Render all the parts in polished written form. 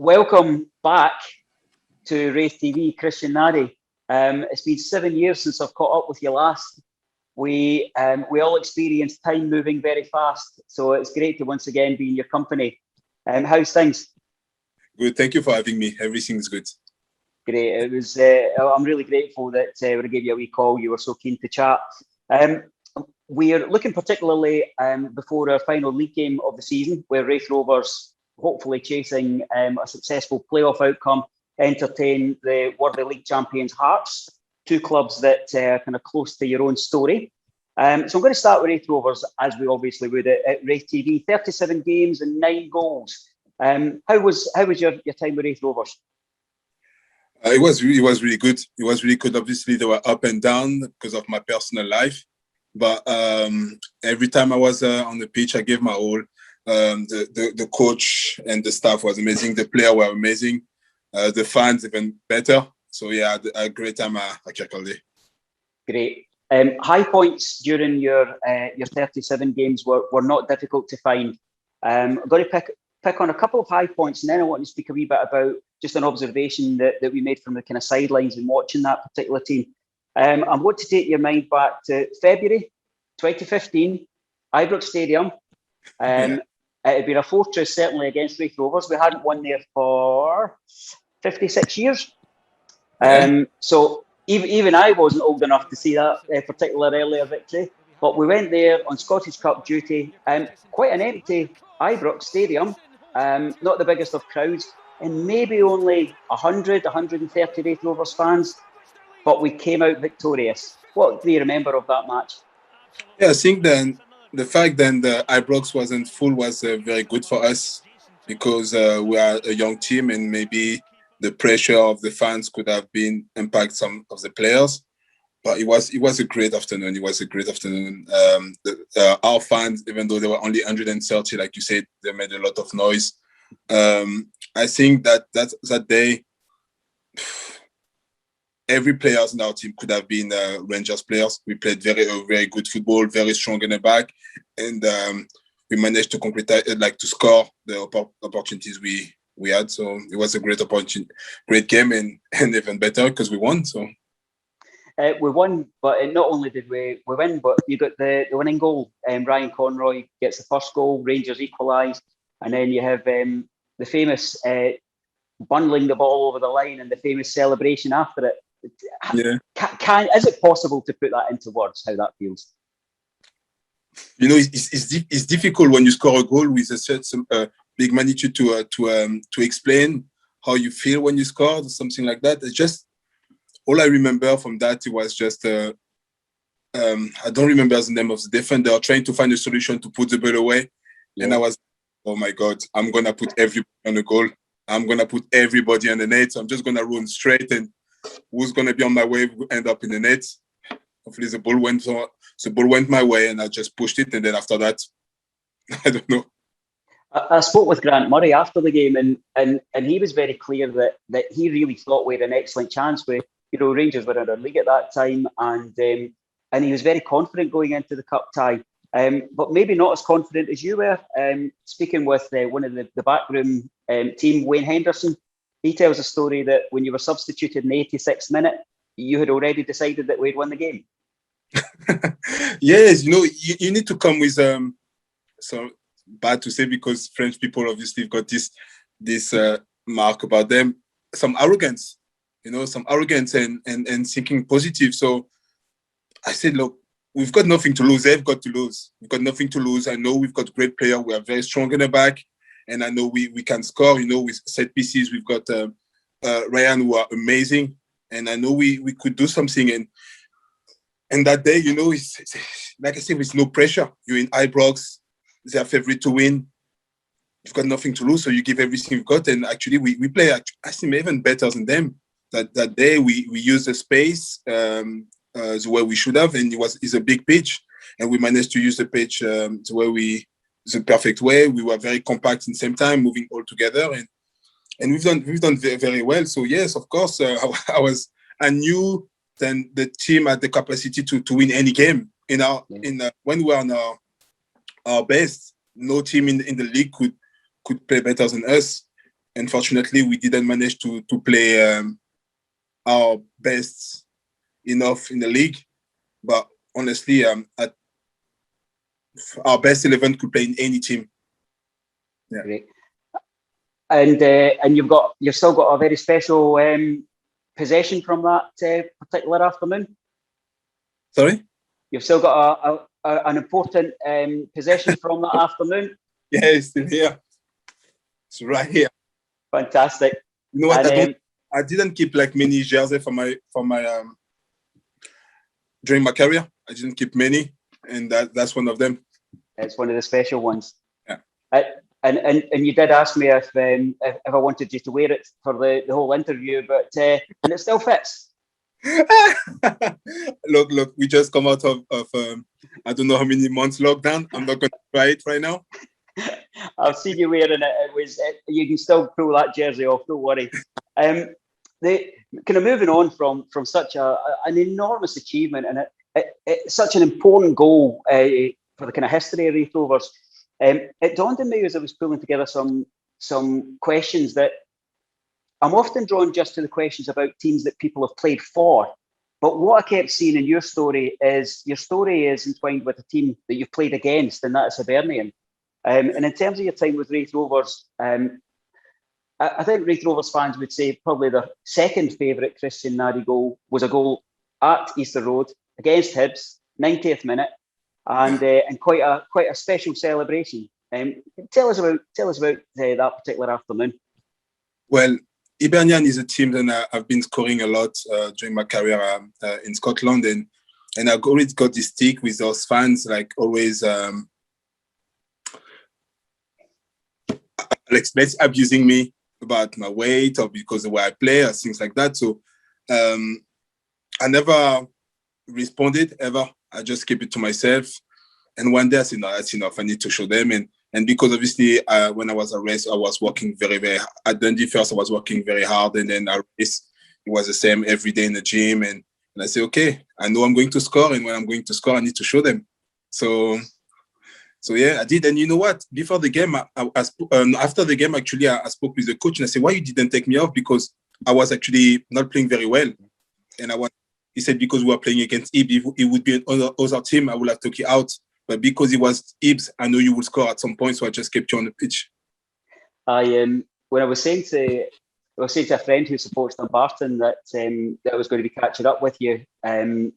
welcome back to RaithTV, Christian Nade. It's been 7 years since I've caught up with you last. We all experience time moving very fast, so it's great to once again be in your company. How's things? Good. Thank you for having me. Everything's good. Great. It was. I'm really grateful that when I gave you a wee call, you were so keen to chat. We're looking particularly before our final league game of the season, where Raith Rovers, hopefully chasing a successful playoff outcome, entertain the worthy league champions Hearts, two clubs that are kind of close to your own story. So I'm going to start with Raith Rovers, as we obviously would at RaithTV. 37 games and 9 goals. How was your time with Raith Rovers? It was really good. It was really good. Obviously, they were up and down because of my personal life. But every time I was on the pitch, I gave my all. The coach and the staff was amazing. The players were amazing. The fans even better. So yeah, I had a great time at Kirkcaldy. Great. High points during your 37 games were not difficult to find. I'm going to pick on a couple of high points, and then I want to speak a wee bit about just an observation that we made from the kind of sidelines and watching that particular team. I want to take your mind back to February 2015, Ibrox Stadium. It had been a fortress, certainly, against Raith Rovers. We hadn't won there for 56 years. So even I wasn't old enough to see that particular earlier victory. But we went there on Scottish Cup duty. Quite an empty Ibrox Stadium, not the biggest of crowds, and maybe only 100, 130 Raith Rovers fans. But we came out victorious. What do you remember of that match? Yeah, I think then the fact that the Ibrox wasn't full was very good for us because we are a young team and maybe the pressure of the fans could have been impact some of the players. But it was a great afternoon. It was a great afternoon. Our fans, even though there were only 130, like you said, they made a lot of noise. I think that day, every player in our team could have been Rangers players. We played very good football, very strong in the back, and we managed to complete to score the opportunities we had. So it was a great opportunity, great game, and even better because we won. So we won, but not only did we win, but you got the winning goal. Ryan Conroy gets the first goal. Rangers equalise, and then you have the famous bundling the ball over the line and the famous celebration after it. Yeah. Is it possible to put that into words how that feels? You know, it's difficult when you score a goal with a certain big magnitude to explain how you feel when you score or something like that. It's just all I remember from that. It was just I don't remember the name of the defender trying to find a solution to put the ball away, and I was, oh my God, I'm gonna put everybody on the goal. I'm gonna put everybody on the net. So I'm just gonna run straight and. Who's going to be on my way will end up in the net. Hopefully the ball went my way and I just pushed it. And then after that, I don't know. I spoke with Grant Murray after the game and he was very clear that he really thought we had an excellent chance with, Rangers were in our league at that time and he was very confident going into the cup tie. But maybe not as confident as you were. Speaking with one of the backroom team, Wayne Henderson, he tells a story that when you were substituted in the 86th minute, you had already decided that we'd won the game. Yes, you need to come with so bad to say because French people obviously have got this mark about them, some arrogance, and thinking positive. So I said, look, we've got nothing to lose. They've got to lose. We've got nothing to lose. I know we've got great players. We are very strong in the back. And I know we can score, with set pieces. We've got Ryan, who are amazing. And I know we could do something. And that day, it's like I said, with no pressure. You're in Ibrox. They're favorite to win. You've got nothing to lose. So you give everything you've got. And actually, we play, I think, even better than them. That day, we used the space the way we should have. And it's a big pitch. And we managed to use the pitch the way the perfect way. We were very compact in the same time, moving all together, and we've done very, very well. So yes, of course, I knew then the team had the capacity to win any game. When we were on our best, no team in the league could play better than us. unfortunately, we didn't manage to play our best enough in the league. But honestly, our best 11 could play in any team. Yeah. Great. And you've still got a very special possession from that particular afternoon. Sorry? You've still got an important possession from that afternoon. Yeah, it's still here. It's right here. Fantastic. You know what? I didn't keep like many jerseys for my during my career. I didn't keep many, and that's one of them. It's one of the special ones. Yeah. And you did ask me if I wanted you to wear it for the whole interview, but and it still fits. Look, we just come out of I don't know how many months lockdown. I'm not going to try it right now. I've seen you wearing it. You can still pull that jersey off. Don't worry. The kind of moving on from such an enormous achievement and it's such an important goal for the kind of history of Raith Rovers. It dawned on me as I was pulling together some questions that I'm often drawn just to the questions about teams that people have played for. But what I kept seeing in your story is entwined with a team that you've played against, and that is Hibernian. And in terms of your time with Raith Rovers, I think Raith Rovers fans would say probably their second favourite Christian Nade goal was a goal at Easter Road against Hibs, 90th minute, and quite a special celebration. Tell us about that particular afternoon. Well, Hibernian is a team that I've been scoring a lot during my career in Scotland, and I've always got this stick with those fans, like always let's abusing me about my weight or because of the way I play or things like that. So I never responded ever. I just keep it to myself. And one day I said, no, that's enough. I need to show them. And because obviously when I was at Raith, I was working very, very hard. At Dundee first, I was working very hard. And then at Raith, it was the same every day in the gym. And I say, okay, I know I'm going to score. And when I'm going to score, I need to show them. So yeah, I did. And you know what? Before the game, after the game, actually, I spoke with the coach and I said, why you didn't take me off? Because I was actually not playing very well. And he said, because we were playing against Ibs, if it would be an other team, I would have took you out. But because it was Ibs, I know you would score at some point, so I just kept you on the pitch. When I was saying to a friend who supports Dumbarton that I was going to be catching up with you, I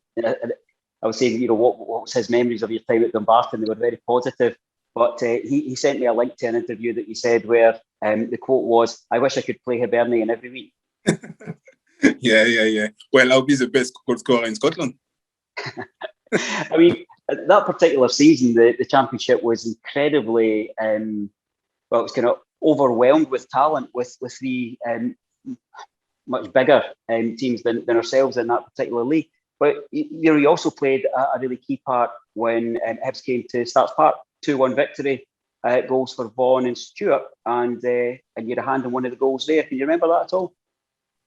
was saying, what was his memories of your time at Dumbarton? They were very positive. But he sent me a link to an interview that you said where the quote was, "I wish I could play Hibernian every week." Yeah. Well, I'll be the best goal scorer in Scotland. I mean, that particular season, the championship was incredibly, it was kind of overwhelmed with talent, with three much bigger teams than ourselves in that particular league. But you also played a really key part when Hibs came to Starks Park, 2-1 victory, goals for Vaughan and Stewart, and you had a hand in one of the goals there. Can you remember that at all?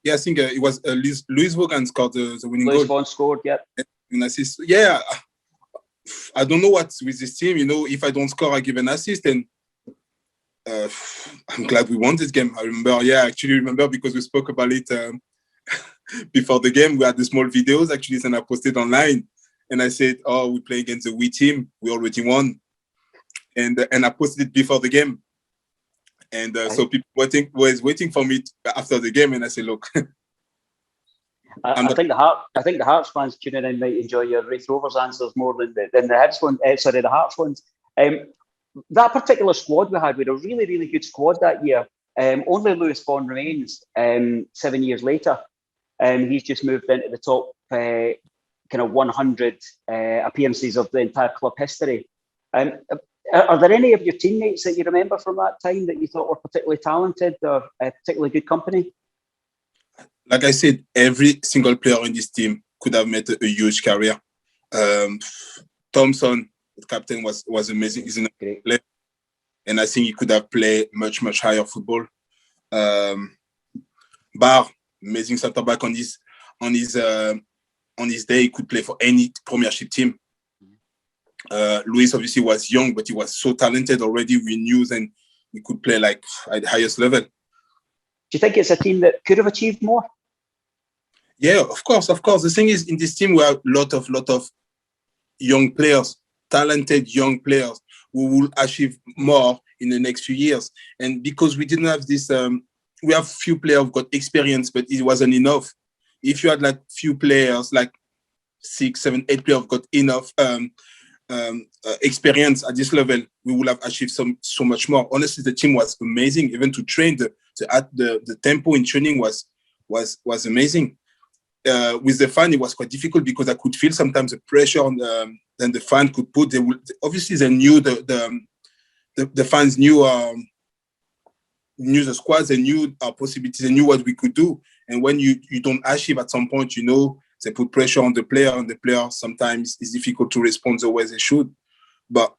Yeah, I think it was Louis Vaughan scored the winning goal. Louis Vaughan scored, yeah. An assist. Yeah, I don't know what's with this team. If I don't score, I give an assist, and I'm glad we won this game. I actually remember because we spoke about it before the game. We had the small videos actually, and I posted online, and I said, "Oh, we play against the wee team. We already won," and I posted it before the game, and so people was waiting for me after the game, and I said, "Look." I think the Hearts fans tuning in might enjoy your Raith Rovers answers more than the Hibs one. The Hearts ones. That particular squad we had a really, really good squad that year. Only Louis Vaughan remains 7 years later. He's just moved into the top kind of 100 appearances of the entire club history. Are there any of your teammates that you remember from that time that you thought were particularly talented or particularly good company? Like I said, every single player in this team could have made a huge career. Thompson, the captain, was amazing. He's a great player, and I think he could have played much, much higher football. Barr, amazing centre back on his day, he could play for any Premiership team. Louis obviously was young, but he was so talented already. We knew then he could play like at the highest level. you think it's a team that could have achieved more? Yeah, of course. The thing is, in this team, we have lot of young players, talented young players who will achieve more in the next few years. And because we didn't have this, we have few players who got experience, but it wasn't enough. If you had like few players, like 6, 7, 8 players who got enough experience at this level, we would have achieved so much more. Honestly, the team was amazing. Even to train, the tempo in training was amazing. With the fan, it was quite difficult because I could feel sometimes the pressure on than the fan could put. Obviously they knew the fans knew the squads, they knew our possibilities, they knew what we could do. And when you don't achieve at some point, they put pressure on the player, and the player sometimes is difficult to respond the way they should. But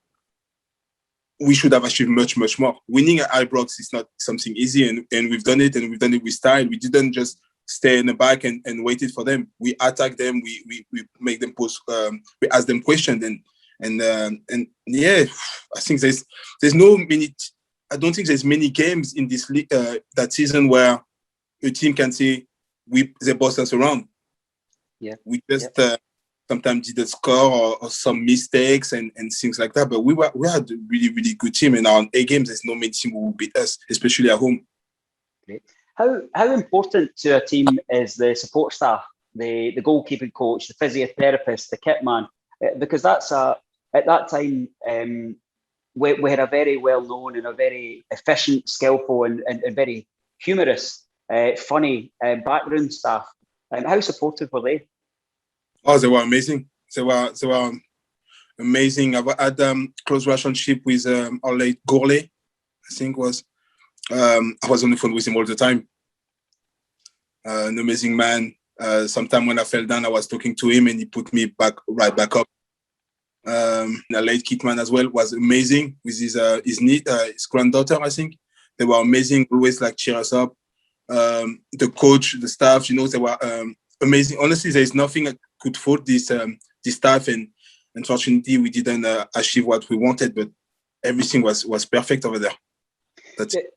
we should have achieved much, much more. Winning at Ibrox is not something easy, and we've done it, and we've done it with style. We didn't just stay in the back and waited for them. We attacked them. We make them post. We ask them questions, and yeah, I think there's no many. I don't think there's many games in this league that season where a team can say they boss us around. Yeah, we just sometimes didn't score or some mistakes and things like that. But we had a really, really good team, and on A games there's no many team who will beat us, especially at home. Great. How important to a team is the support staff, the goalkeeping coach, the physiotherapist, the kit man? Because that's at that time we had a very well known and a very efficient, skillful, and very humorous, funny backroom staff. How supportive were they? Oh, they were amazing. They were amazing. I've had close relationship with our late Gourlay, I think was. I was on the phone with him all the time. An amazing man. Sometime when I fell down, I was talking to him, and he put me right back up. The late Kitman as well was amazing with his granddaughter, I think. They were amazing. Always like cheer us up. The coach, the staff, they were amazing. Honestly, there is nothing I could fault this staff, and unfortunately, we didn't achieve what we wanted, but everything was perfect over there. That's it.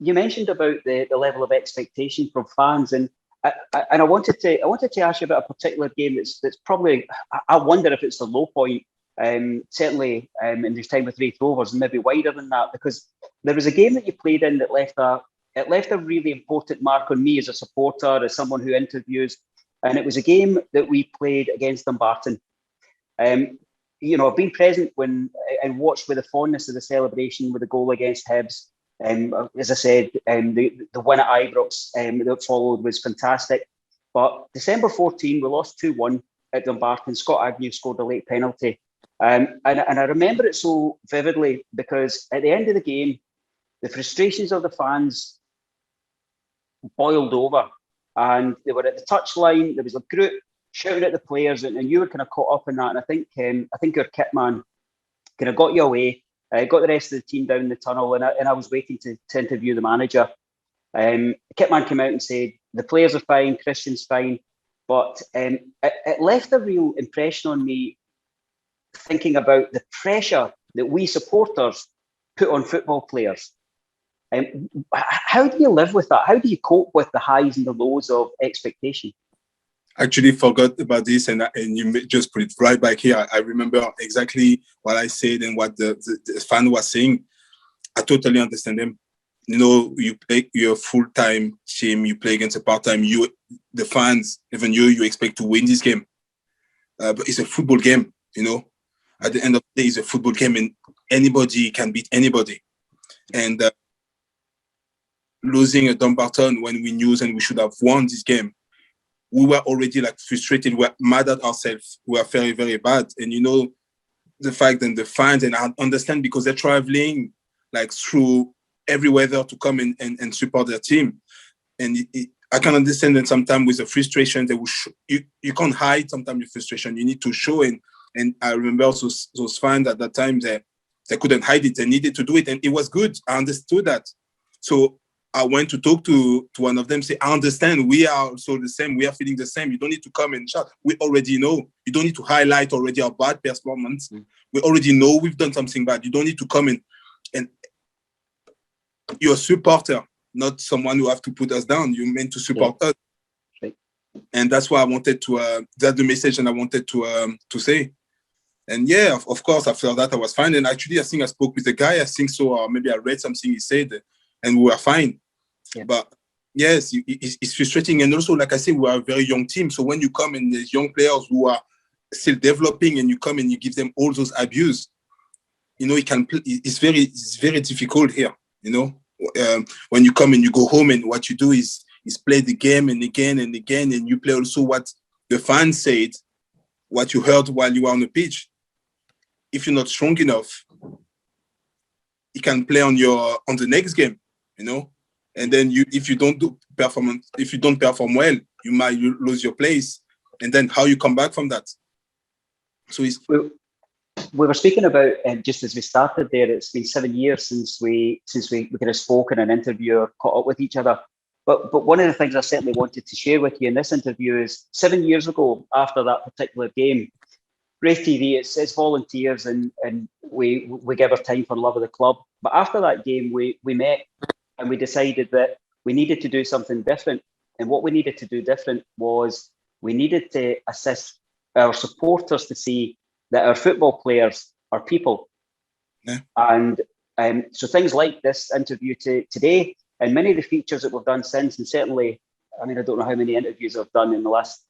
You mentioned about the level of expectation from fans, and I wanted to ask you about a particular game that's probably, I wonder if it's the low point, certainly in this time with Raith Rovers, and maybe wider than that, because there was a game that you played in that left a really important mark on me as a supporter, as someone who interviews, and it was a game that we played against Dumbarton. I've been present when and watched with the fondness of the celebration with the goal against Hibs. As I said, the win at Ibrox that followed was fantastic. But December 14, we lost 2-1 at Dumbarton. Scott Agnew scored a late penalty. And I remember it so vividly because at the end of the game, the frustrations of the fans boiled over. And they were at the touchline. There was a group shouting at the players, and you were kind of caught up in that. And I think your kit man kind of got you away. Got the rest of the team down the tunnel, and I was waiting to interview the manager. The kit man came out and said, the players are fine, Christian's fine, but it left a real impression on me thinking about the pressure that we supporters put on football players. How do you live with that? How do you cope with the highs and the lows of expectation? Actually forgot about this, and you just put it right back here. I remember exactly what I said and what the fan was saying. I totally understand them. You play your full-time team, you play against a part-time. The fans, even you expect to win this game. But it's a football game, At the end of the day, it's a football game, and anybody can beat anybody. And losing at Dumbarton when we knew and we should have won this game, we were already frustrated. We were mad at ourselves. We were very, very bad. And the fact that the fans, and I understand because they're traveling through every weather to come and support their team. And I can understand that sometimes with the frustration, you can't hide sometimes your frustration. You need to show. And I remember those fans at that time, they couldn't hide it. They needed to do it. And it was good. I understood that. So I went to talk to one of them, say, I understand, we are also the same, we are feeling the same. You don't need to come and shout. We already know. You don't need to highlight already our bad performance. We already know we've done something bad. You don't need to come in. And you're a supporter. not someone who have to put us down. You're meant to support us. Right. And that's why I wanted to, that's the message and I wanted to say. And yeah, of course, after that, I was fine. And actually, I think I spoke with the guy. I think so, or maybe I read something he said, and we were fine. Yeah. But yes, it's frustrating. And also, like I said, we are a very young team. So when you come and there's young players who are still developing and you come and you give them all those abuse, you know, it's very difficult here, you know. When you come and you go home and what you do is play the game and again and again, and you play also what the fans said, what you heard while you were on the pitch. If you're not strong enough, you can play on the next game, you know. And then if you don't perform well, you might lose your place. And then how you come back from that? So we were speaking about, just as we started there, it's been 7 years since we kind of spoke in an interview or caught up with each other. But one of the things I certainly wanted to share with you in this interview is 7 years ago, after that particular game, RaithTV, it's volunteers and we give our time for love of the club. But after that game, we met and we decided that we needed to do something different. And what we needed to do different was we needed to assist our supporters to see that our football players are people. Yeah. And so things like this interview today and many of the features that we've done since, and certainly, I mean, I don't know how many interviews I've done in the last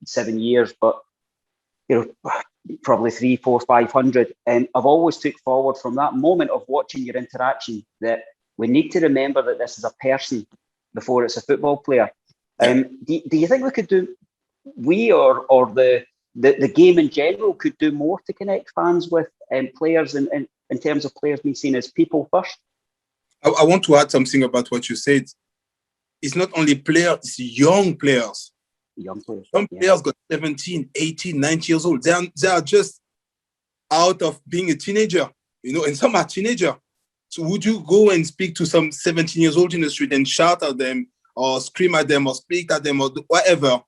7 years, but you know, probably 300, 400, 500. And I've always took forward from that moment of watching your interaction that we need to remember that this is a person before it's a football player. Do you think we could do, or the game in general could do more to connect fans with players in terms of players being seen as people first? I want to add something about what you said. It's not only players, it's young players. Young players. Some players got 17, 18, 19 years old. They are just out of being a teenager, you know, and some are teenager. So would you go and speak to some 17 years old in the street and shout at them or scream at them or speak at them or whatever?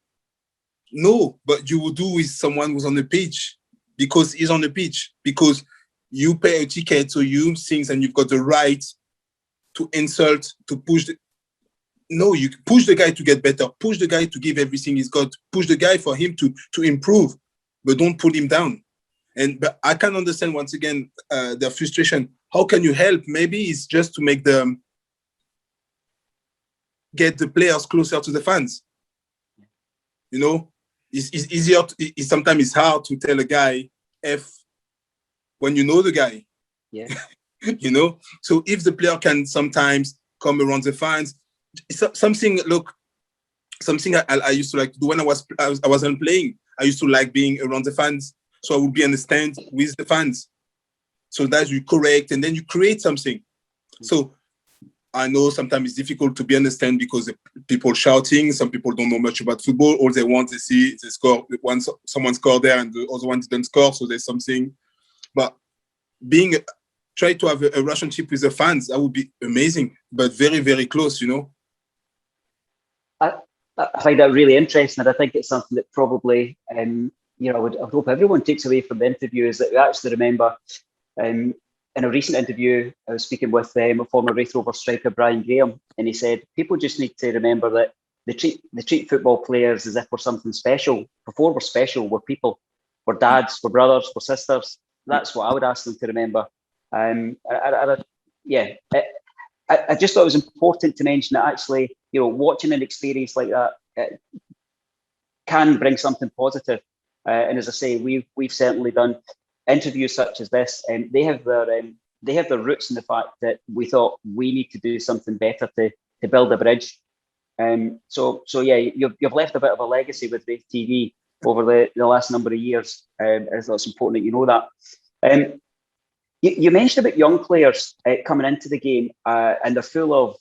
No, but you would do with someone who's on the pitch because he's on the pitch, because you pay a ticket, so you think and you've got the right to insult, to push. No, you push the guy to get better, push the guy to give everything he's got, push the guy for him to improve, but don't pull him down. But I can understand once again their frustration. How can you help? Maybe it's just to make them get the players closer to the fans. You know, it's easier. Sometimes it's hard to tell a guy F when you know the guy. Yeah. You know, so if the player can sometimes come around the fans, something I used to like to do when I wasn't playing. I used to like being around the fans, so I would be on the stand with the fans. So that you correct, and then you create something. So I know sometimes it's difficult to be understand because the people shouting. Some people don't know much about football. All they want to see is they score. Once someone scored there and the other one didn't score, so there's something. But try to have a relationship with the fans, that would be amazing, but very, very close, you know. I find that really interesting, and I think it's something that probably, you know, I would hope everyone takes away from the interview is that we actually remember. In a recent interview, I was speaking with a former Raith Rovers striker, Brian Graham, and he said people just need to remember that they treat football players as if we're something special. Before we're special, we're people. We're dads, we're brothers, we're sisters. That's what I would ask them to remember. I just thought it was important to mention that actually, you know, watching an experience like that can bring something positive. And as I say, we've certainly done interviews such as this, and they have their roots in the fact that we thought we need to do something better to build a bridge. So yeah, you've left a bit of a legacy with RaithTV over the last number of years. And I thought it's important that you know that. You mentioned about young players coming into the game and they're full of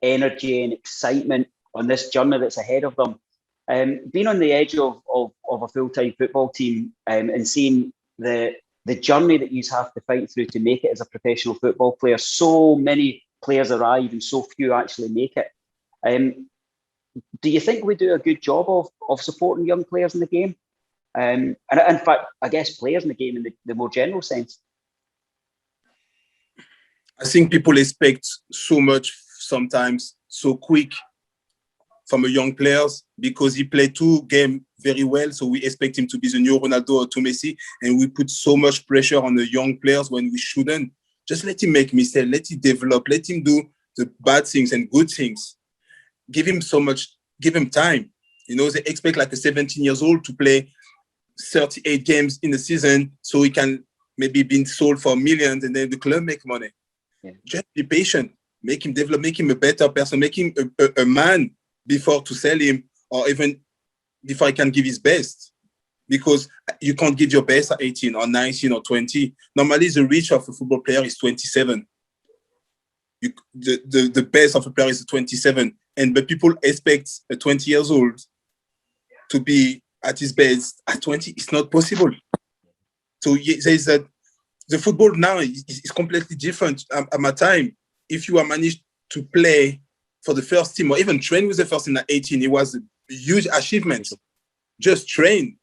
energy and excitement on this journey that's ahead of them. Being on the edge of a full-time football team and seeing the journey that you have to fight through to make it as a professional football player, so many players arrive and so few actually make it. Do you think we do a good job of supporting young players in the game? And in fact, I guess players in the game in the more general sense. I think people expect so much sometimes so quick from a young players because he played 2 games very well. So we expect him to be the new Ronaldo or to Messi. And we put so much pressure on the young players when we shouldn't. Just let him make mistakes, let him develop, let him do the bad things and good things. Give him time. You know, they expect like a 17 years old to play 38 games in the season so he can maybe be sold for millions and then the club make money. Yeah. Just be patient. Make him develop, make him a better person, make him a man before to sell him or even before he can give his best. Because you can't give your best at 18 or 19 or 20. Normally, the reach of a football player is 27. The best of a player is 27. But people expect a 20 years old to be at his best at 20. It's not possible. So there is that the football now is completely different. At my time, if you are managed to play for the first team or even train with the first team at 18, it was a huge achievement. Just train.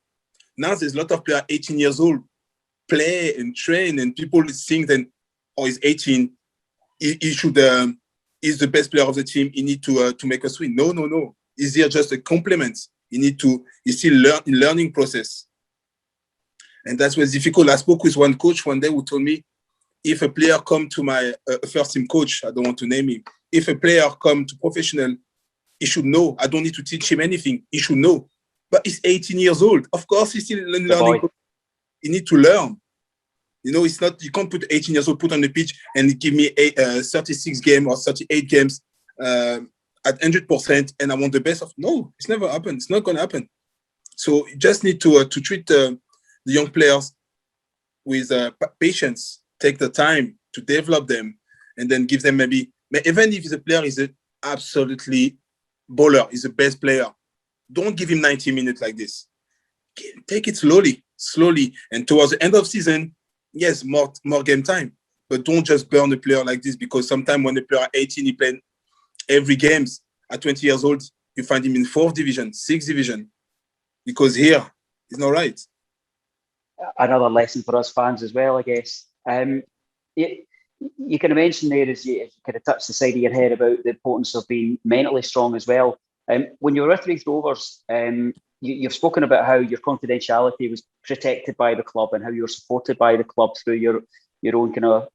Now there's a lot of players 18 years old, play and train, and people think that, oh, he's 18, he should, he's the best player of the team, he need to make us win. No. He's here just a compliment. He's still in learning process. And that's what's difficult. I spoke with one coach one day who told me, if a player come to my first team coach, I don't want to name him, if a player come to professional, he should know. I don't need to teach him anything. He should know. But he's 18 years old. Of course, he's still learning. He need to learn. You know, it's not, you can't put 18 years old, put on the pitch and give me 36 games or 38 games at 100% and I want the best of. No, it's never happened. It's not going to happen. So you just need to treat the young players with patience, take the time to develop them and then give them maybe, even if the player is an absolutely baller, is the best player, don't give him 90 minutes like this. Take it slowly. And towards the end of season, yes, more game time. But don't just burn a player like this because sometimes when the player 18, he played every games. At 20 years old, you find him in 4th division, 6th division. Because here, it's not right. Another lesson for us fans as well, I guess. You kind of mentioned there, as you kind of touched the side of your head about the importance of being mentally strong as well. When you were with Raith Rovers, you've spoken about how your confidentiality was protected by the club and how you were supported by the club through your own kind of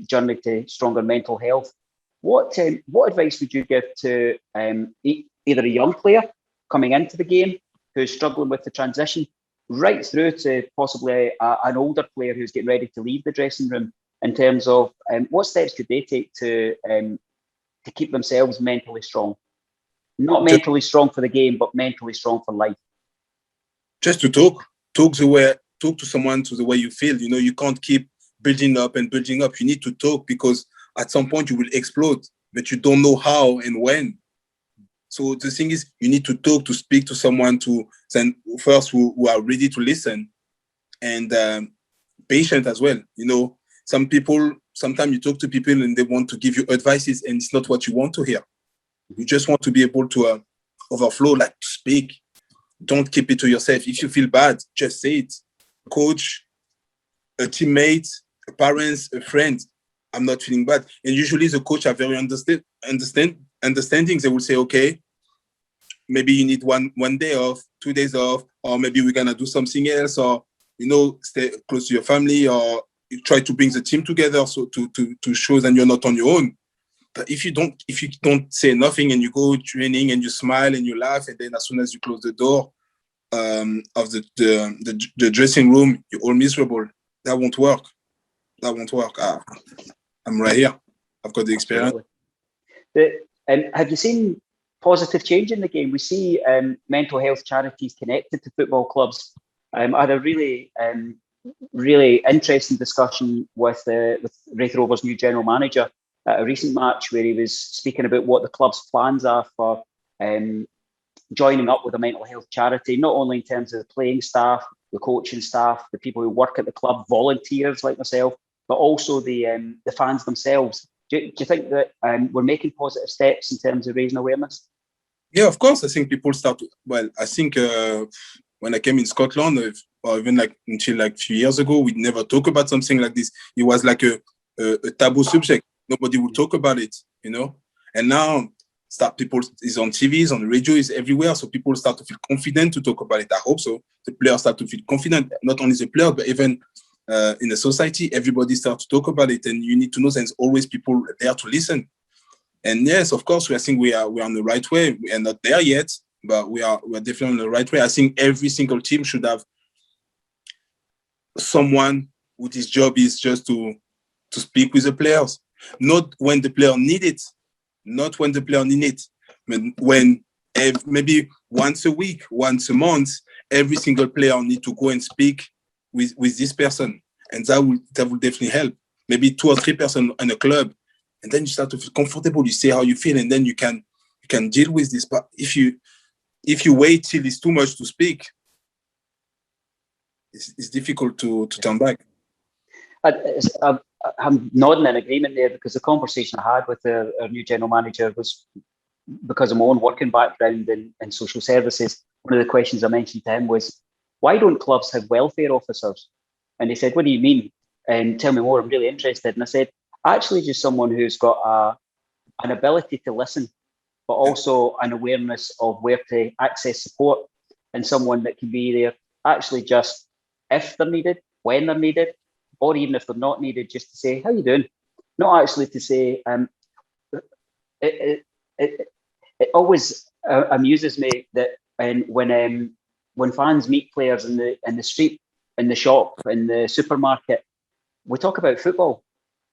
journey to stronger mental health. What advice would you give to either a young player coming into the game who's struggling with the transition, right through to possibly an older player who's getting ready to leave the dressing room, in terms of what steps could they take to keep themselves mentally strong? Not mentally strong for the game, but mentally strong for life. Just to talk to someone to the way you feel. You know, you can't keep building up. You need to talk because at some point you will explode, but you don't know how and when. So the thing is, you need to talk, to speak to someone who are ready to listen and patient as well. You know, sometimes you talk to people and they want to give you advices and it's not what you want to hear. You just want to be able to overflow, like to speak. Don't keep it to yourself. If you feel bad, just say it. Coach, a teammate, a parents, a friend, I'm not feeling bad. And usually the coach are very understanding. They will say, okay, maybe you need one day off, 2 days off, or maybe we're gonna do something else, or stay close to your family, or you try to bring the team together so to show that you're not on your own. But if you don't say nothing and you go training and you smile and you laugh, and then as soon as you close the door of the dressing room, you're all miserable. That won't work. I'm right here. I've got the experience. Have you seen positive change in the game? We see mental health charities connected to football clubs. I had a really interesting discussion with Raith Rovers' new general manager at a recent match where he was speaking about what the club's plans are for joining up with a mental health charity, not only in terms of the playing staff, the coaching staff, the people who work at the club, volunteers like myself, but also the fans themselves. Do you think that we're making positive steps in terms of raising awareness? Yeah, of course. I think people start. I think when I came in Scotland, or even until a few years ago, we never talk about something like this. It was like a taboo subject. Nobody would talk about it, And now people is on TV, is on the radio, is everywhere. So people start to feel confident to talk about it. I hope so. The players start to feel confident, not only the players, but even in the society, everybody starts to talk about it. And you need to know there's always people there to listen. And yes, of course, I think we are on the right way. We are not there yet, but we're definitely on the right way. I think every single team should have someone whose job is just to speak with the players, not when the player need it, not when the player need it, but when maybe once a week, once a month, every single player need to go and speak with this person, and that will definitely help. Maybe 2 or 3 person in a club, and then you start to feel comfortable. You say how you feel, and then you can deal with this. But if you wait till it's too much to speak, it's difficult to turn back. I'm nodding in agreement there, because the conversation I had with our new general manager was because of my own working background in social services. One of the questions I mentioned to him was, why don't clubs have welfare officers? And he said, what do you mean? And tell me more, I'm really interested. And I said, actually just someone who's got an ability to listen, but also an awareness of where to access support, and someone that can be there actually just if they're needed, when they're needed, or even if they're not needed, just to say, how you doing? Not actually to say, it always amuses me that when fans meet players in the street, in the shop, in the supermarket, we talk about football.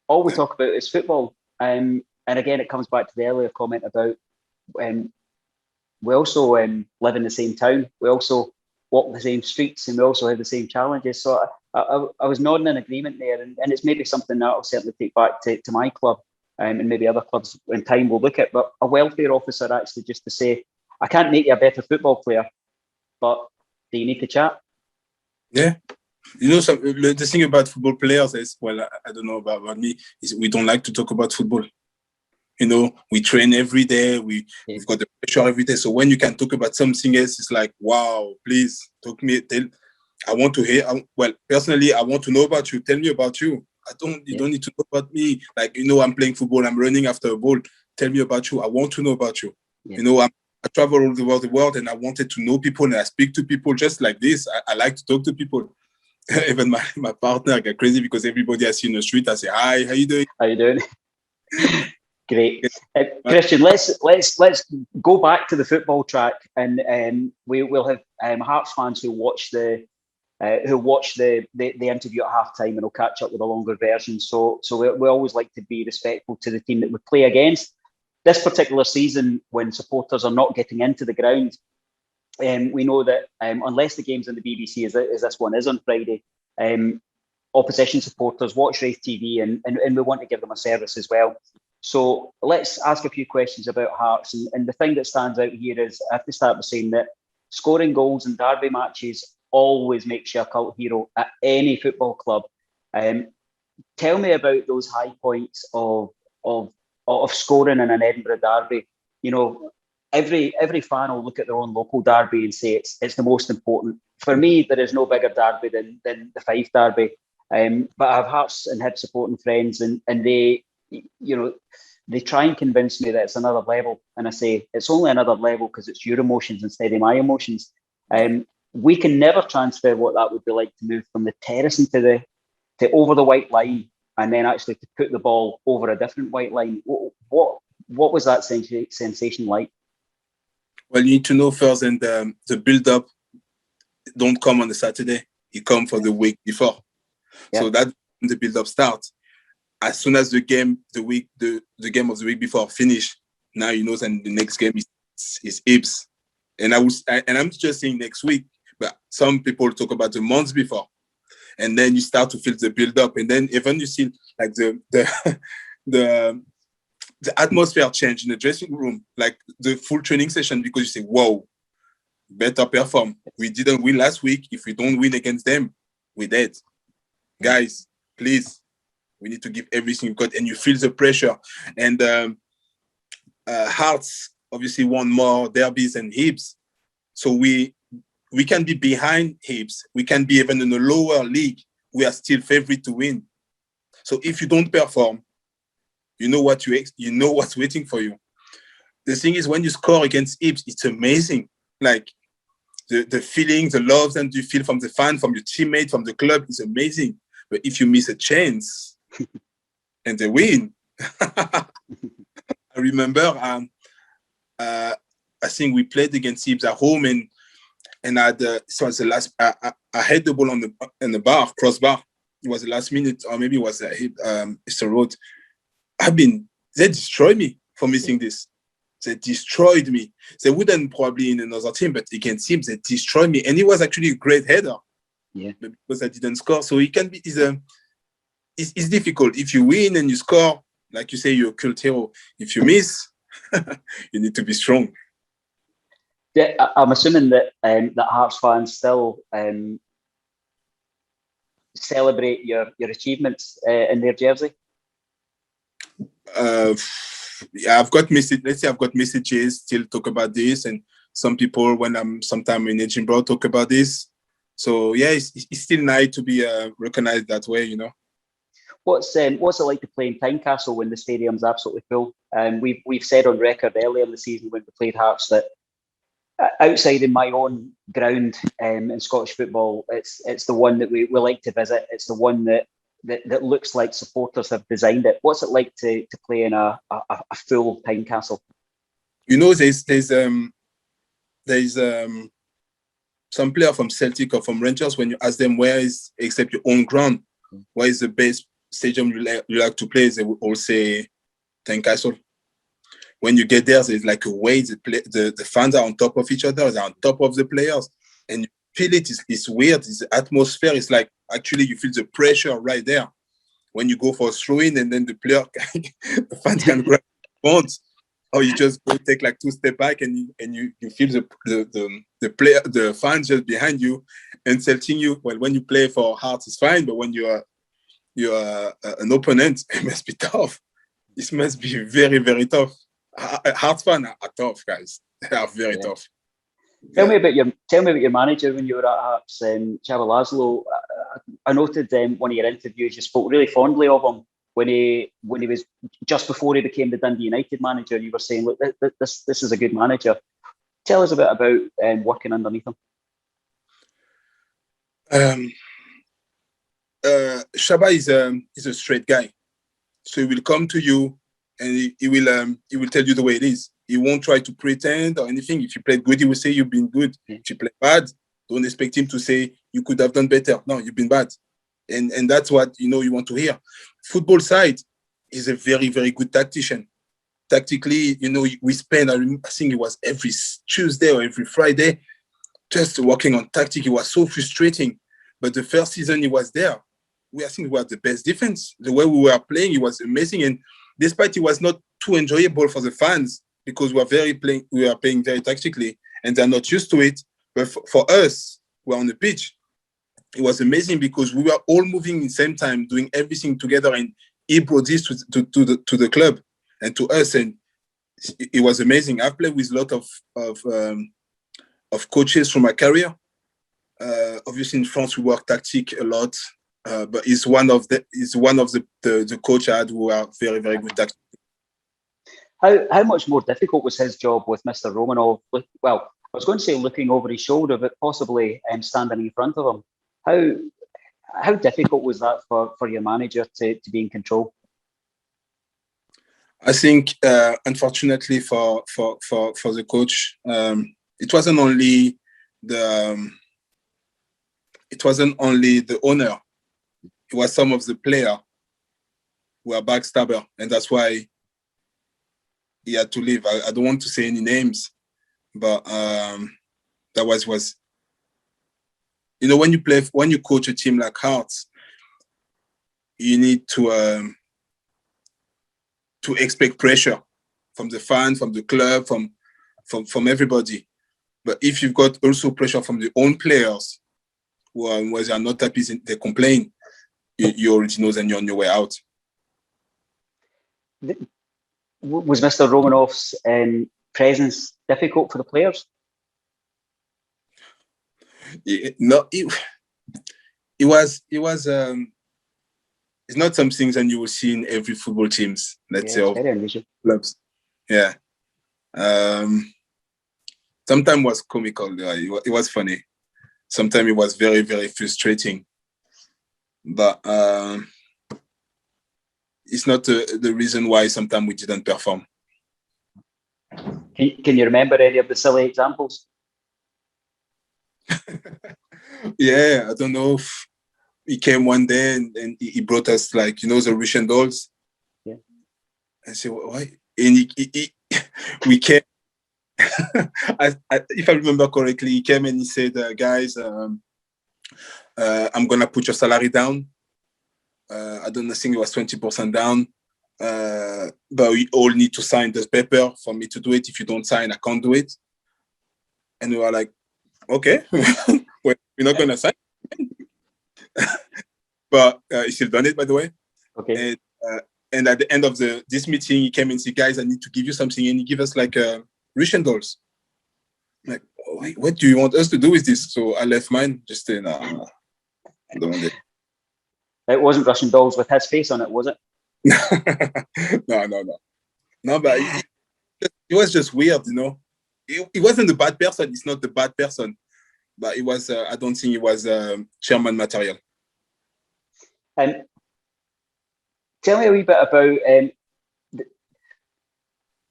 All we talk about is football. And again, it comes back to the earlier comment about we also live in the same town. We also walk the same streets, and we also have the same challenges. So I was nodding in agreement there, and it's maybe something that I'll certainly take back to my club, and maybe other clubs in time will look at. But a welfare officer, actually, just to say, I can't make you a better football player, but do you need to chat? Yeah. You know, the thing about football players is, well, I don't know about me, is we don't like to talk about football. You know, we train every day. We've got the pressure every day. So when you can talk about something else, it's like, wow, please talk me. I want to hear. Well, personally, I want to know about you. Tell me about you. You don't need to know about me. Like, you know, I'm playing football. I'm running after a ball. Tell me about you. I want to know about you. Yeah. You know, I travel all over the world, and I wanted to know people, and I speak to people just like this. I like to talk to people. Even my partner got crazy because everybody I see in the street, I say, hi, how you doing? How you doing? Great. Christian, let's go back to the football track, and we'll have Hearts fans who watch the interview at halftime, and will catch up with a longer version. So we always like to be respectful to the team that we play against. This particular season, when supporters are not getting into the ground, we know that unless the game's on the BBC, as this one is on Friday, opposition supporters watch RaithTV, and we want to give them a service as well. So let's ask a few questions about Hearts. And the thing that stands out here is, I have to start by saying that scoring goals in derby matches always makes you a cult hero at any football club. Tell me about those high points of scoring in an Edinburgh derby. You know, every fan will look at their own local derby and say it's the most important. For me, there is no bigger derby than the Fife derby. But I have Hearts and Hibs supporting friends, and they, you know, they try and convince me that it's another level, and I say it's only another level because it's your emotions instead of my emotions. We can never transfer what that would be like to move from the terrace into over the white line, and then actually to put the ball over a different white line. What was that sensation like? Well, you need to know first, and the build-up don't come on the Saturday. It come for the week before. Yeah. So that the build-up starts. As soon as the game of the week before finish, now you know that the next game is Hibs. And I'm just saying next week, but some people talk about the months before. And then you start to feel the build-up. And then even you see like the atmosphere change in the dressing room, like the full training session, because you say, whoa, better perform. We didn't win last week. If we don't win against them, we're dead. Guys, please, we need to give everything we've got. And you feel the pressure. And Hearts obviously won more derbies than Hibs. So we can be behind Hibs. We can be even in a lower league. We are still favorite to win. So if you don't perform, you know what's waiting for you. the thing is, when you score against Hibs, it's amazing. Like the feeling, the love that you feel from the fan, from your teammate, from the club is amazing. But if you miss a chance and they win, I remember I think we played against Hibs at home, and so was the last. I had the ball on the bar, crossbar. It was the last minute, or maybe it was Easter Road. They destroyed me for missing this. They destroyed me. They wouldn't probably in another team, but against him, they destroyed me. And he was actually a great header. Yeah. Because I didn't score. So it can be, it's difficult. If you win and you score, like you say, you're a cult hero. If you miss, you need to be strong. Yeah, I'm assuming that that Hearts fans still celebrate your achievements in their jersey. Yeah, I've got messages. Let's say I've got messages still talk about this, and some people when I'm sometime in Edinburgh talk about this. So yeah, it's still nice to be recognized that way, you know. What's it like to play in Tynecastle when the stadium's absolutely full? We've said on record earlier in the season when we played Hearts that outside in my own ground in Scottish football, it's the one that we like to visit. It's the one that looks like supporters have designed it. What's it like to play in a full Tynecastle? You know, there's some player from Celtic or from Rangers, when you ask them where is, except your own ground, where is the best stadium you like to play, they will all say Tynecastle. When you get there, there's like a way the fans are on top of each other, they're on top of the players, and you feel it's weird. It's the atmosphere. It's like actually you feel the pressure right there when you go for a throw-in, and then the player, the fans can grab once, or you just go take like 2 steps back, and you feel the fans just behind you insulting you. Well, when you play for Hearts, it's fine, but when you're an opponent, it must be tough. This must be very, very tough. Hearts fans are tough, guys. They are very tough. Tell me about your manager when you were at Hearts, Chava Laszlo. I noted one of your interviews. You spoke really fondly of him when he was just before he became the Dundee United manager. You were saying, "Look, this is a good manager." Tell us a bit about working underneath him. Chava is a straight guy, so he will come to you and he will tell you the way it is. He won't try to pretend or anything. If you played good, he will say you've been good. If you play bad, don't expect him to say you could have done better. No, you've been bad. And that's what you want to hear. Football side is a very, very good tactician. Tactically, we spend, I think it was every Tuesday or every Friday, just working on tactic. It was so frustrating. But the first season he was there, I think we had the best defense. The way we were playing, it was amazing. And despite it was not too enjoyable for the fans, because we are playing very tactically and they're not used to it. But for us, we're on the pitch. It was amazing because we were all moving at the same time, doing everything together, and he brought this to the club and to us, and it was amazing. I've played with a lot of coaches through my career. Obviously, in France, we work tactic a lot, but he's one of the coach I had who are very, very good tactic. How much more difficult was his job with Mr. Romanov? Well, I was going to say looking over his shoulder, but possibly standing in front of him. How difficult was that for your manager to be in control? I think, unfortunately for the coach, it wasn't only the owner. It was some of the players who were backstabber, and that's why he had to leave. I don't want to say any names, but that was when you coach a team like Hearts, you need to expect pressure from the fans, from the club, from everybody. But if you've got also pressure from the own players who they are not happy, they complain, you already know then you're on your way out. Was Mr. Romanov's presence difficult for the players? It was. It's not something that you will see in every football teams. Let's say, very unusual. Clubs. Yeah, Sometimes it was comical. It was funny. Sometimes it was very, very frustrating. But it's not the reason why sometimes we didn't perform. Can you remember any of the silly examples? Yeah, I don't know if he came one day and he brought us, like, you know, the Russian dolls. Yeah. I said, why? And we came. If I remember correctly, he came and he said, guys, I'm gonna put your salary down. I don't think it was 20% down. But we all need to sign this paper for me to do it. If you don't sign, I can't do it. And we were like, okay, we're not gonna sign. But he still done it, by the way. Okay. And at the end of this meeting, he came and said, guys, I need to give you something. And he gave us like Russian dolls. I'm like, what do you want us to do with this? So I left mine, just saying, no, I don't want it. It wasn't Russian dolls with his face on it, was it? No, but it was just weird, you know. He wasn't a bad person. He's not the bad person. But it was, I don't think it was chairman material. Tell me a wee bit about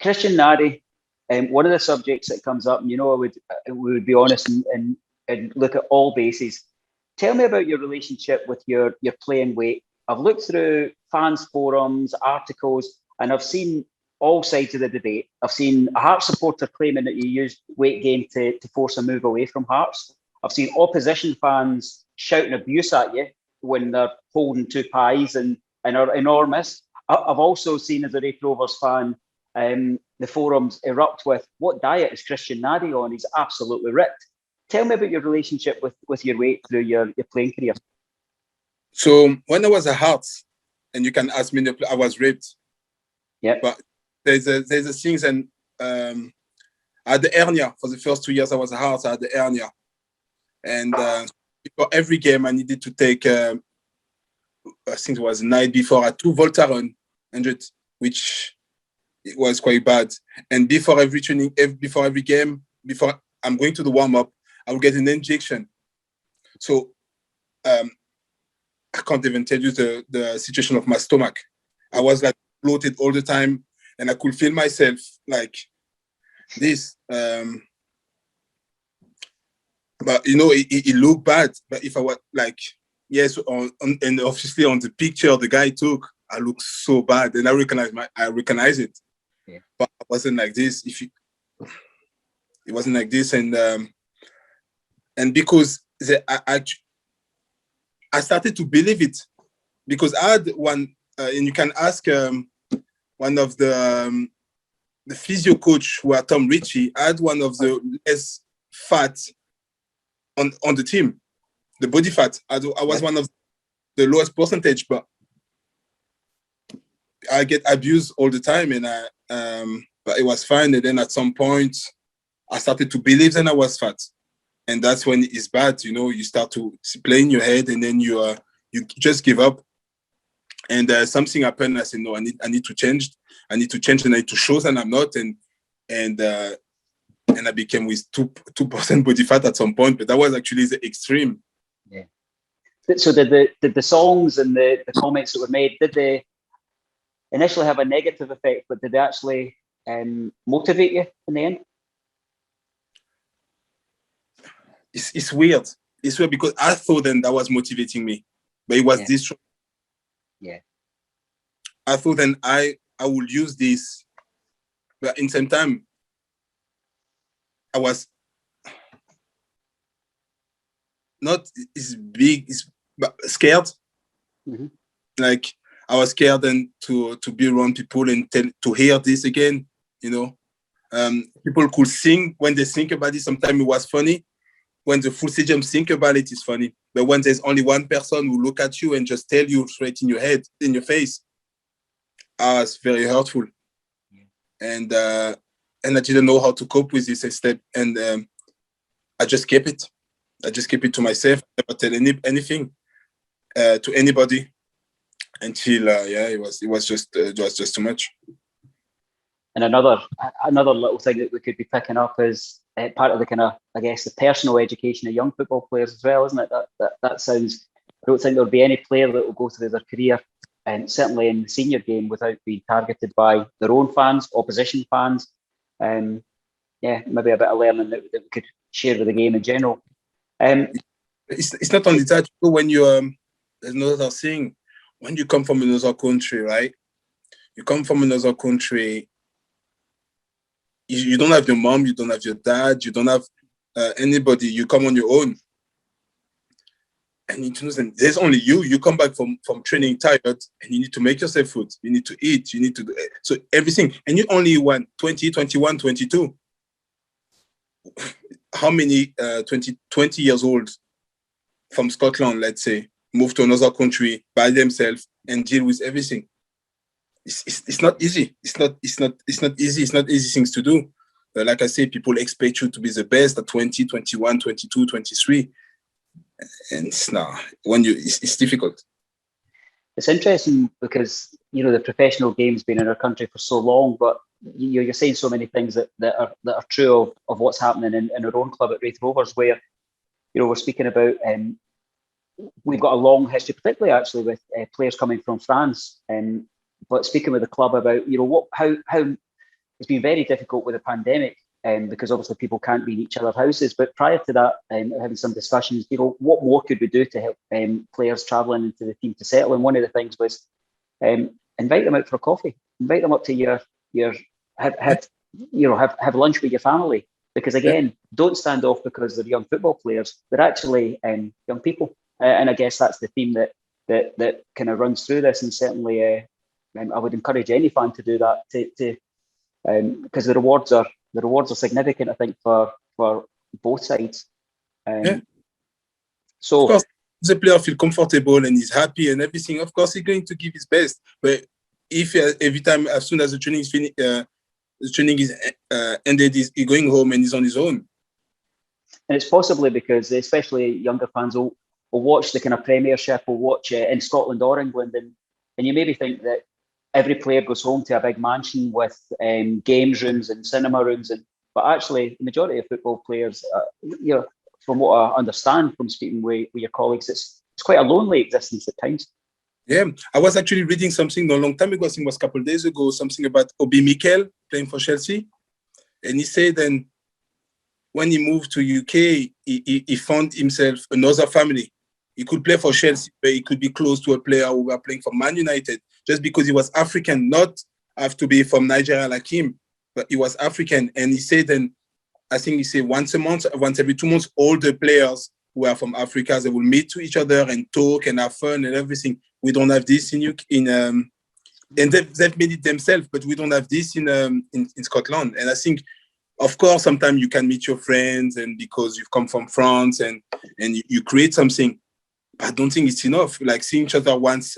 Christian Nade. One of the subjects that comes up, and you know, we would be honest and look at all bases. Tell me about your relationship with your playing weight. I've looked through fans forums, articles, and I've seen all sides of the debate. I've seen a Hearts supporter claiming that you used weight gain to force a move away from Hearts. I've seen opposition fans shouting abuse at you when they're holding two pies and are enormous. I've also seen, as a Raith Rovers fan, the forums erupt with, what diet is Christian Nade on? He's absolutely ripped. Tell me about your relationship with your weight through your playing career. So when I was at Hearts, and you can ask me, I was ripped. Yeah. But there's a things, and I had the hernia for the first 2 years I was at Hearts. I had the hernia, and for every game I needed to take. I think it was the night before, I took Voltaren 100, which it was quite bad. And before every training, before every game, before I'm going to the warm-up, I will get an injection. So I can't even tell you the situation of my stomach. I was like bloated all the time, and I could feel myself like this. But you know, it looked bad. But if I was like, yes, and obviously on the picture the guy took, I looked so bad, and I recognize it. Yeah. But it wasn't like this. It wasn't like this, and because I started to believe it, because I had one, and you can ask one of the physio coach who are Tom Ritchie. I had one of the less fat on the team, the body fat. I was one of the lowest percentage, but I get abused all the time, and but it was fine. And then at some point, I started to believe that I was fat, and that's when it's bad. You know, you start to play in your head, and then you just give up. And something happened. I said, no, I need to change. I need to change, and I need to show that I'm not. And I became with 2% body fat at some point, but that was actually the extreme. Yeah. So did the songs and the comments that were made, did they initially have a negative effect, but did they actually motivate you in the end? It's weird. It's weird because I thought then that was motivating me, but it was this. Yeah. I thought then I would use this, but in the same time, I was not as big, but scared. Mm-hmm. Like I was scared then to be around people and to hear this again. You know, people could sing when they think about it. Sometimes it was funny. When the full stadium think about it, it's funny. But when there's only one person who look at you and just tell you straight in your head, in your face, it's very hurtful. And I didn't know how to cope with this step. And I just kept it. I just keep it to myself. I never tell anything to anybody until it was just too much. And another little thing that we could be picking up is part of the kind of, I guess, the personal education of young football players as well, isn't it? That sounds. I don't think there'll be any player that will go through their career, and certainly in the senior game, without being targeted by their own fans, opposition fans. Yeah, maybe a bit of learning that we could share with the game in general. It's not only that. When you there's another thing. When you come from another country, right? You come from another country. You don't have your mom, you don't have your dad, you don't have anybody. You come on your own, and there's only you. You come back from training tired, and you need to make yourself food. You need to eat. You need to do so everything. And you only 20, 21, 22. How many 20 years old from Scotland, let's say, move to another country by themselves and deal with everything? It's not easy. It's not easy. It's not easy things to do. Like I say, people expect you to be the best at 20, 21, 22, 23. And it's difficult. It's interesting because, the professional game's been in our country for so long, but you're saying so many things that are true of what's happening in our own club at Raith Rovers, where, we're speaking about, we've got a long history, particularly actually with players coming from France. But speaking with the club about, how it's been very difficult with the pandemic, because obviously people can't be in each other's houses. But prior to that, having some discussions, what more could we do to help players travelling into the team to settle? And one of the things was invite them out for a coffee, invite them up to have lunch with your family. Because again, don't stand off because they're young football players. They're actually young people, and I guess that's the theme that kind of runs through this. And certainly, I would encourage any fan to do that, because the rewards are significant, I think, for both sides. So, of course, the player feel comfortable and he's happy and everything. Of course, he's going to give his best. But if every time, as soon as the training is finished, the training is ended, he's going home and he's on his own. And it's possibly because, especially younger fans, will watch the kind of Premiership, will watch in Scotland or England, and you maybe think that every player goes home to a big mansion with games rooms and cinema rooms, but actually the majority of football players, from what I understand from speaking with your colleagues, it's quite a lonely existence at times. Yeah, I was actually reading something not a long time ago, I think it was a couple of days ago, something about Obi Mikel playing for Chelsea. And he said then when he moved to UK, he found himself another family. He could play for Chelsea, but he could be close to a player who were playing for Man United just because he was African, not have to be from Nigeria like him, but he was African. And he said then, I think he said once a month, once every 2 months, all the players who are from Africa, they will meet to each other and talk and have fun and everything. We don't have this in and they've made it themselves, but we don't have this in Scotland. And I think, of course, sometimes you can meet your friends and because you've come from France and you create something. I don't think it's enough. Like seeing each other once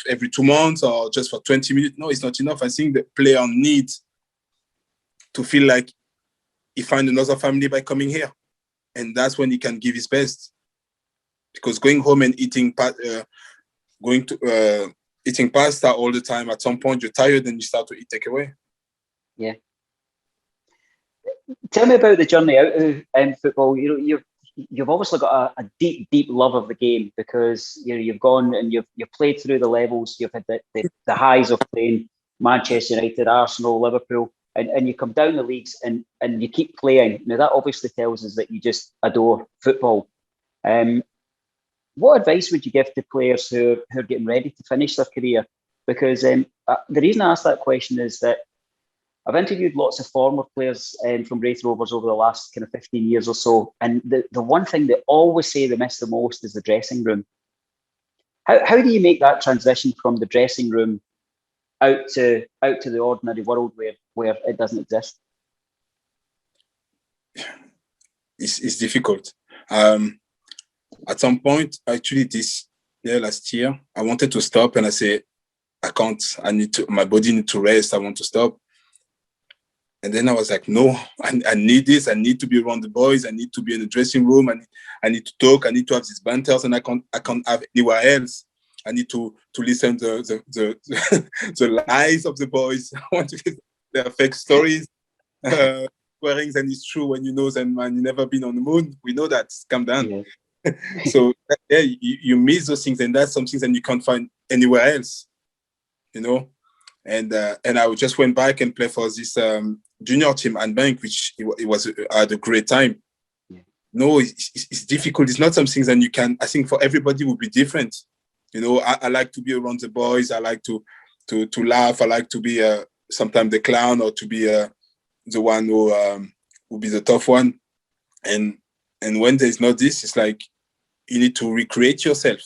every 2 months or just for 20 minutes. No, it's not enough. I think the player needs to feel like he find another family by coming here. And that's when he can give his best. Because going home and eating pasta all the time, at some point you're tired and you start to eat takeaway. Yeah. Tell me about the journey out of football. You've obviously got a deep, deep love of the game because you've gone and you've played through the levels. You've had the highs of playing Manchester United, Arsenal, Liverpool, and you come down the leagues and you keep playing. Now that obviously tells us that you just adore football. What advice would you give to players who are getting ready to finish their career? Because the reason I ask that question is that I've interviewed lots of former players from Raith Rovers over the last kind of 15 years or so, and the one thing they always say they miss the most is the dressing room. How do you make that transition from the dressing room out to the ordinary world where it doesn't exist? It's difficult. At some point, actually last year, I wanted to stop and I said, I can't, my body needs to rest, I want to stop. And then I was like, no, I need this. I need to be around the boys. I need to be in the dressing room. I need to talk. I need to have these banters, and I can't have anywhere else. I need to listen to the lies of the boys. I want to. There are fake stories, swearings, and it's true when you know that, man, you never been on the moon. We know that. Calm down. Yeah. So yeah, you miss those things, and that's something that you can't find anywhere else, you know. And I just went back and played for this junior team and bank, which it was I had a great time. Yeah. No, it's difficult. It's not something that you can. I think for everybody will be different. You know, I like to be around the boys. I like to laugh. I like to be sometimes the clown, or to be the one who will be the tough one. And when there's not this, it's like you need to recreate yourself.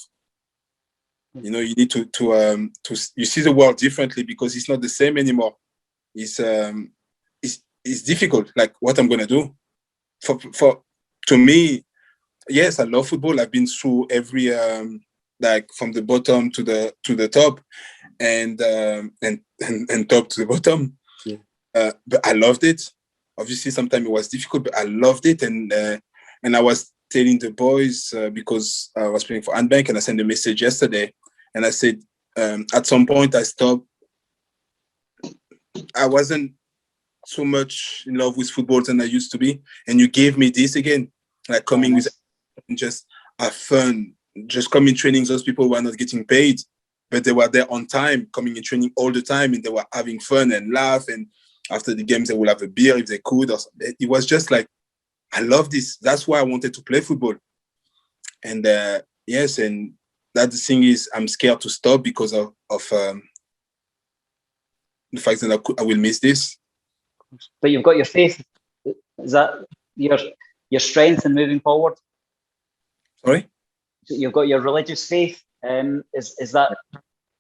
You know, you need to you see the world differently, because it's not the same anymore. It's difficult. Like, what I'm gonna do to me, yes, I love football. I've been through every like from the bottom to the top, and top to the bottom. Yeah. But I loved it. Obviously, sometimes it was difficult, but I loved it. And I was telling the boys, because I was playing for Handbank, and I sent a message yesterday, and I said, at some point I stopped. I wasn't so much in love with football than I used to be, and you gave me this again, like coming with just have fun, just coming training. Those people were not getting paid, but they were there on time, coming in training all the time, and they were having fun and laugh. And after the games, they would have a beer if they could. It was just like, I love this. That's why I wanted to play football. And yes, and that the thing is, I'm scared to stop because of the fact that I will miss this. But you've got your faith. Is that your strength in moving forward? Sorry? So you've got your religious faith. Is that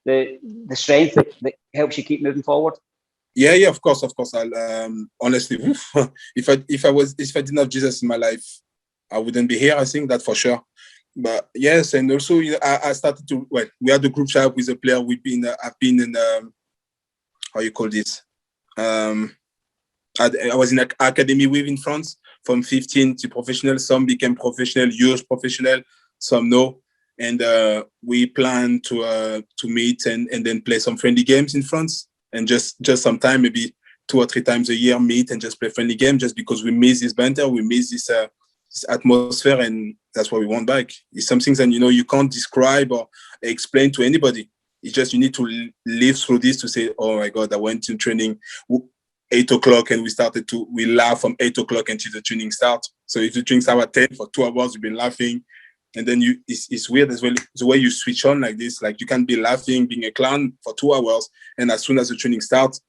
the strength that helps you keep moving forward? Yeah, of course. I'll honestly, if I didn't have Jesus in my life, I wouldn't be here. I think that for sure. But yes, and also, you know, I started to. Well, we had a group chat with a player. I've been in how you call this? I was in an academy with in France, from 15 to professional. Some became professional, huge professional. Some no. And we plan to meet and then play some friendly games in France. And just sometime, maybe 2 or 3 times a year, meet and just play friendly game, just because we miss this banter, we miss this atmosphere, and that's what we want back. It's something that, you know, you can't describe or explain to anybody. It's just, you need to live through this to say, oh my God, I went to training 8 o'clock and we laugh from 8 o'clock until the training starts. So if the training starts at 10, for 2 hours, we've been laughing. And then it's weird as well, the way you switch on like this. Like, you can be laughing, being a clown for 2 hours, and as soon as the training starts,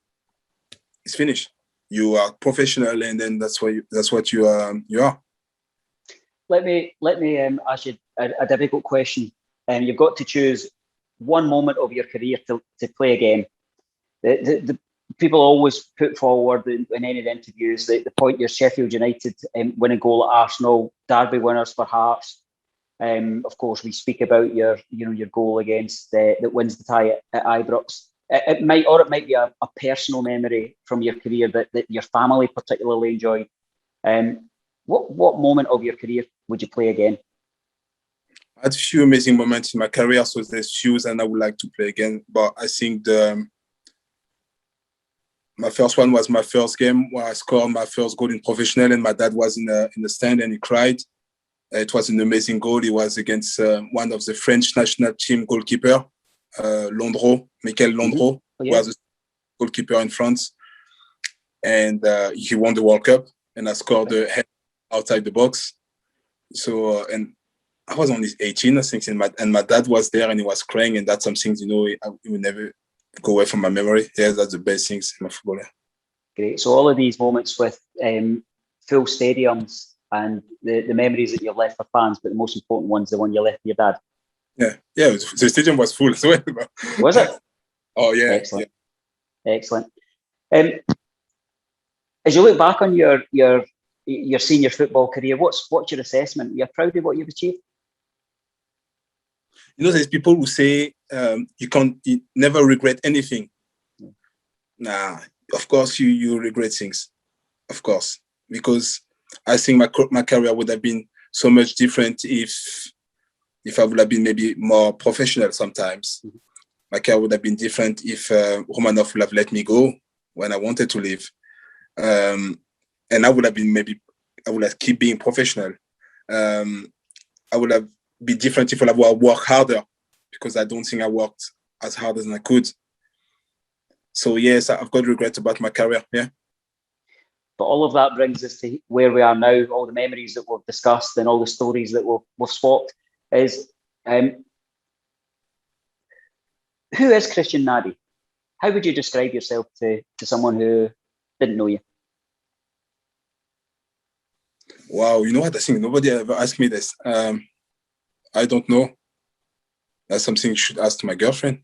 it's finished. You are professional, and then that's what you are. Let me ask you a difficult question. You've got to choose one moment of your career to play again. The people always put forward in any interviews the point you're Sheffield United winning goal at Arsenal, Derby winners for Hearts. Of course, we speak about your goal against that wins the tie at Ibrox. It might be a personal memory from your career that your family particularly enjoyed. What moment of your career would you play again? I had a few amazing moments in my career, so there's few and I would like to play again. But I think my first one was my first game where I scored my first goal in professional, and my dad was in the stand and he cried. It was an amazing goal. It was against one of the French national team goalkeeper, Michael Landreau, Oh, yeah. was a goalkeeper in France. And he won the World Cup, and I scored the head outside the box. So, and I was only 18, I think, and my dad was there and he was crying, and that's something, you know, it will never go away from my memory. Yeah, that's the best things in my football. Yeah. Great. So all of these moments with full stadiums and the memories that you've left for fans, but the most important one's the one you left for your dad. Yeah, the stadium was full as well. Was it? Oh yeah. Excellent. Yeah. Excellent. As you look back on your senior football career, what's your assessment? Are you proud of what you've achieved? You know, there's people who say you never regret anything. Nah, of course you regret things, of course, because I think my career would have been so much different if I would have been maybe more professional sometimes. Mm-hmm. My career would have been different if Romanov would have let me go. when I wanted to leave. And I would have keep being professional. I would have been different if I would work harder, because I don't think I worked as hard as I could. So yes, I've got regret about my career. Yeah. But all of that brings us to where we are now. All the memories that we've discussed and all the stories that we've swapped. Is who is Christian Nade? How would you describe yourself to someone who didn't know you? Wow, you know what? I think nobody ever asked me this. I don't know. That's something you should ask to my girlfriend.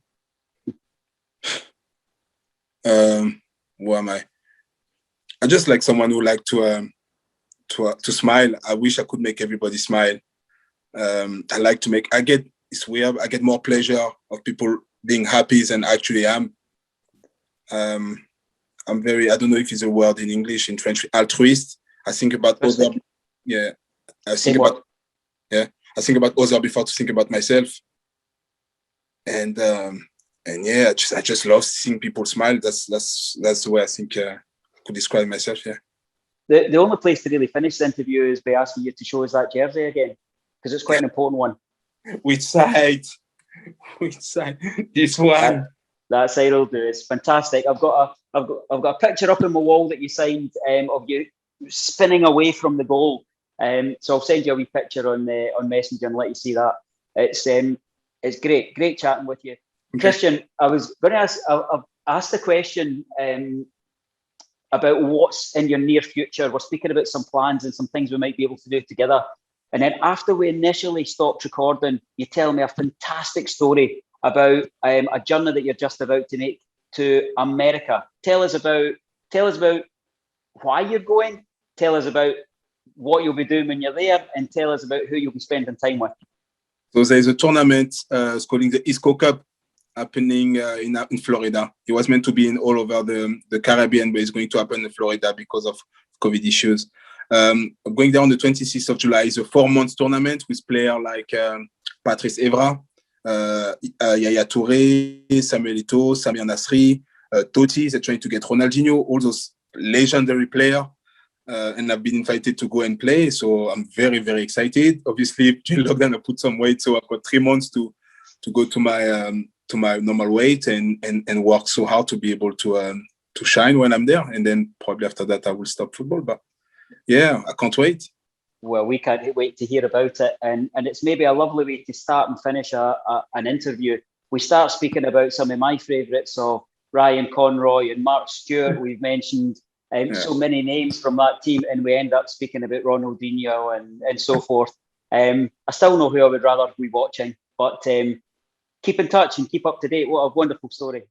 Who am I? I'm just like someone who like to smile. I wish I could make everybody smile. I like to make. It's weird. I get more pleasure of people being happy than I actually am. I'm very. I don't know if it's a word in English, in French, altruist. I think about other. Yeah, I think about. Yeah, I think about other before to think about myself. And yeah, I just love seeing people smile. That's the way I think I could describe myself. Yeah. The only place to really finish the interview is by asking you to show us that jersey again, because it's quite an important one. Which side? Which side? This one. That side will do. It's fantastic. I've got a picture up on my wall that you signed of you spinning away from the goal. So I'll send you a wee picture on Messenger and let you see that. It's great chatting with you, okay. Christian. I was going to ask. I've asked the question about what's in your near future. We're speaking about some plans and some things we might be able to do together. And then after we initially stopped recording, you tell me a fantastic story about a journey that you're just about to make to America. Tell us about why you're going. Tell us about what you'll be doing when you're there, and tell us about who you'll be spending time with. So there's a tournament, it's called the ISCO Cup, happening in Florida. It was meant to be in all over the Caribbean, but it's going to happen in Florida because of COVID issues. I'm going there on the 26th of July. It's a 4-month tournament with players like Patrice Evra, Yaya Touré, Samuel Eto'o, Samir Nasri, Totti. They're trying to get Ronaldinho, all those legendary players. And I've been invited to go and play. So I'm very, very excited. Obviously, during lockdown, I put some weight. So I've got 3 months to go to my normal weight and work so hard to be able to shine when I'm there. And then probably after that, I will stop football. But yeah, I can't wait. Well, we can't wait to hear about it. And it's maybe a lovely way to start and finish an interview. We start speaking about some of my favourites of Ryan Conroy and Mark Stewart. We've mentioned so many names from that team, and we end up speaking about Ronaldinho and so forth. I still know who I would rather be watching, but keep in touch and keep up to date. What a wonderful story.